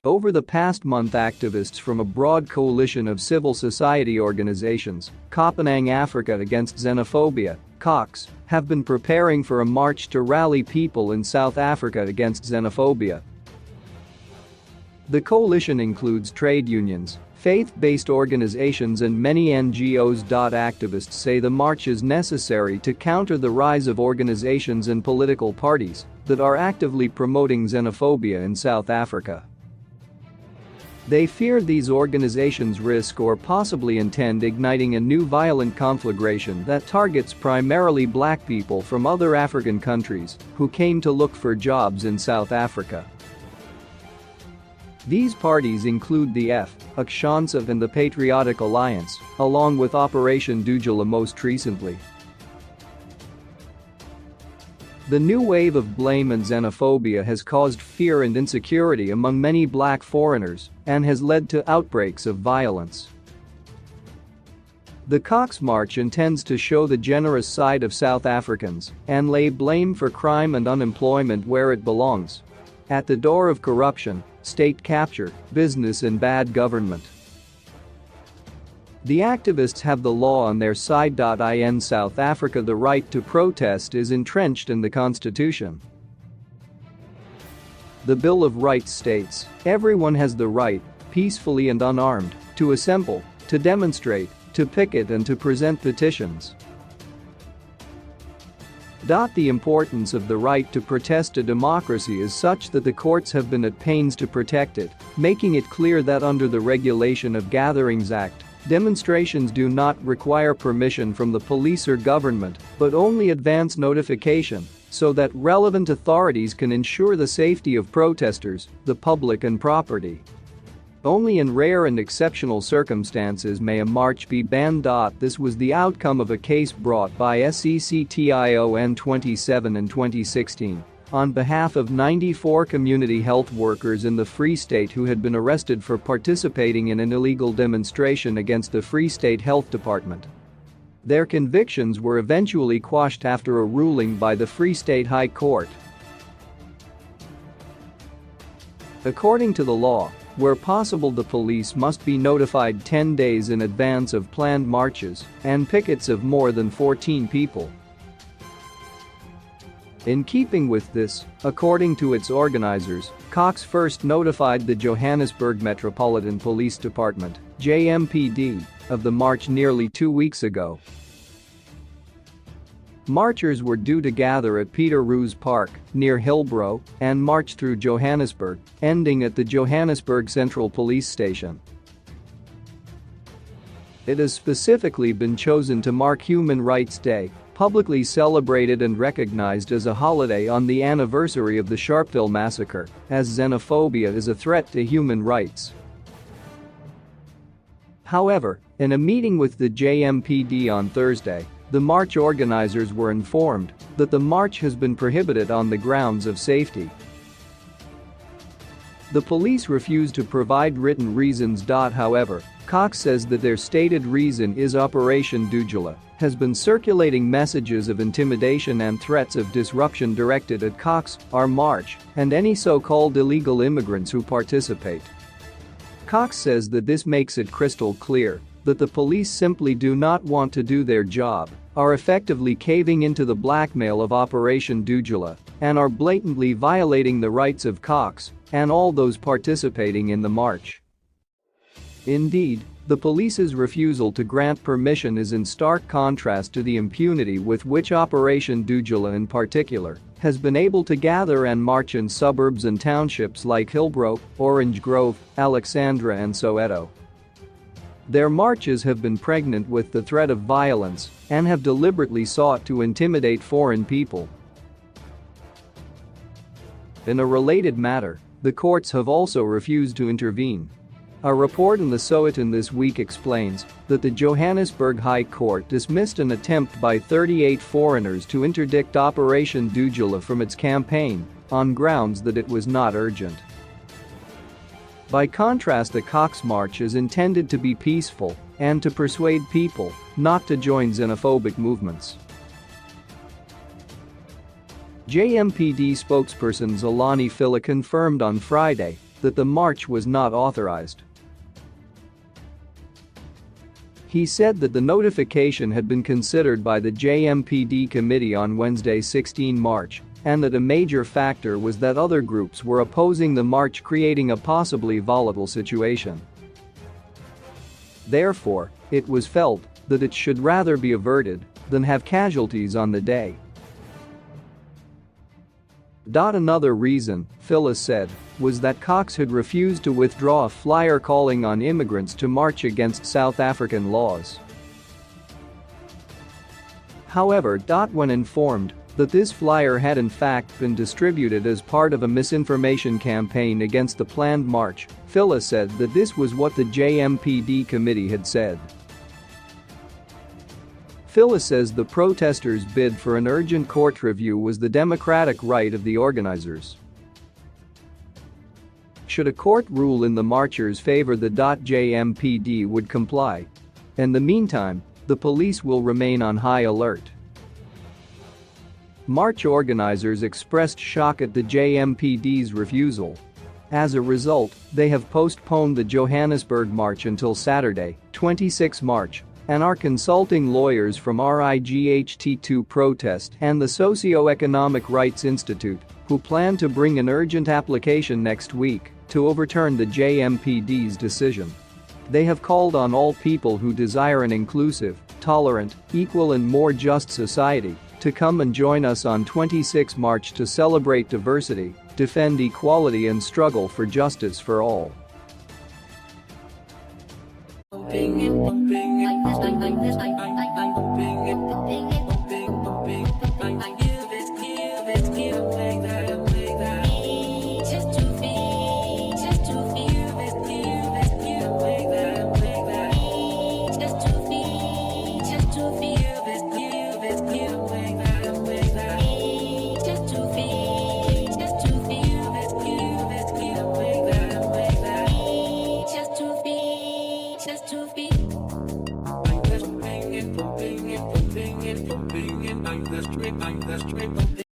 Over the past month, activists from a broad coalition of civil society organizations, Kopanang Africa Against Xenophobia, COX, have been preparing for a march to rally people in South Africa against xenophobia. The coalition includes trade unions, faith-based organizations and many NGOs. Activists say the march is necessary to counter the rise of organizations and political parties that are actively promoting xenophobia in South Africa. They fear these organizations risk or possibly intend igniting a new violent conflagration that targets primarily black people from other African countries who came to look for jobs in South Africa. These parties include the Xenophobia and the Patriotic Alliance, along with Operation Dujula most recently. The new wave of blame and xenophobia has caused fear and insecurity among many black foreigners and has led to outbreaks of violence. The COX March intends to show the generous side of South Africans and lay blame for crime and unemployment where it belongs: at the door of corruption, state capture, business and bad government. The activists have the law on their side. In South Africa, the right to protest is entrenched in the constitution. The Bill of Rights states, everyone has the right, peacefully and unarmed, to assemble, to demonstrate, to picket and to present petitions. The importance of the right to protest a democracy is such that the courts have been at pains to protect it, making it clear that under the Regulation of Gatherings Act, demonstrations do not require permission from the police or government, but only advance notification, so that relevant authorities can ensure the safety of protesters, the public and property. Only in rare and exceptional circumstances may a march be banned. This was the outcome of a case brought by SECTION 27 in 2016 on behalf of 94 community health workers in the Free State who had been arrested for participating in an illegal demonstration against the Free State Health Department. Their convictions were eventually quashed after a ruling by the Free State High Court. According to the law, where possible, the police must be notified 10 days in advance of planned marches and pickets of more than 14 people. In keeping with this, according to its organizers, COX first notified the Johannesburg Metropolitan Police Department (JMPD) of the march nearly 2 weeks ago. Marchers were due to gather at Peter Roos Park, near Hillbrow, and march through Johannesburg, ending at the Johannesburg Central Police Station. It has specifically been chosen to mark Human Rights Day, publicly celebrated and recognized as a holiday on the anniversary of the Sharpeville massacre, as xenophobia is a threat to human rights. However, in a meeting with the JMPD on Thursday, the march organizers were informed that the march has been prohibited on the grounds of safety. The police refused to provide written reasons. However, COX says that their stated reason is Operation Dujula has been circulating messages of intimidation and threats of disruption directed at COX, our march, and any so-called illegal immigrants who participate. COX says that this makes it crystal clear that the police simply do not want to do their job, are effectively caving into the blackmail of Operation Dujula, and are blatantly violating the rights of COX and all those participating in the march. Indeed, the police's refusal to grant permission is in stark contrast to the impunity with which Operation Dujula in particular has been able to gather and march in suburbs and townships like Hillbrow, Orange Grove, Alexandra and Soweto. Their marches have been pregnant with the threat of violence and have deliberately sought to intimidate foreign people. In a related matter, the courts have also refused to intervene. A report in the Sowetan this week explains that the Johannesburg High Court dismissed an attempt by 38 foreigners to interdict Operation Dujula from its campaign on grounds that it was not urgent. By contrast, the COX March is intended to be peaceful and to persuade people not to join xenophobic movements. JMPD spokesperson Zolani Fila confirmed on Friday that the march was not authorized. He said that the notification had been considered by the JMPD committee on Wednesday, 16 March, and that a major factor was that other groups were opposing the march, creating a possibly volatile situation. Therefore, it was felt that it should rather be averted than have casualties on the day. Another reason, Phyllis said, was that Cox had refused to withdraw a flyer calling on immigrants to march against South African laws. However, when informed that this flyer had in fact been distributed as part of a misinformation campaign against the planned march, Phyllis said that this was what the JMPD committee had said. Phyllis says the protesters' bid for an urgent court review was the democratic right of the organizers. Should a court rule in the marchers' favor, the JMPD would comply. In the meantime, the police will remain on high alert. March organizers expressed shock at the JMPD's refusal. As a result, they have postponed the Johannesburg march until Saturday, 26 March, and are consulting lawyers from RIGHT2 Protest and the Socio-Economic Rights Institute, who plan to bring an urgent application next week to overturn the JMPD's decision. They have called on all people who desire an inclusive, tolerant, equal and more just society to come and join us on 26 March to celebrate diversity, defend equality and struggle for justice for all. Bing it, bing it, bing it, bing it, bing it, bing it, bing it, bing it.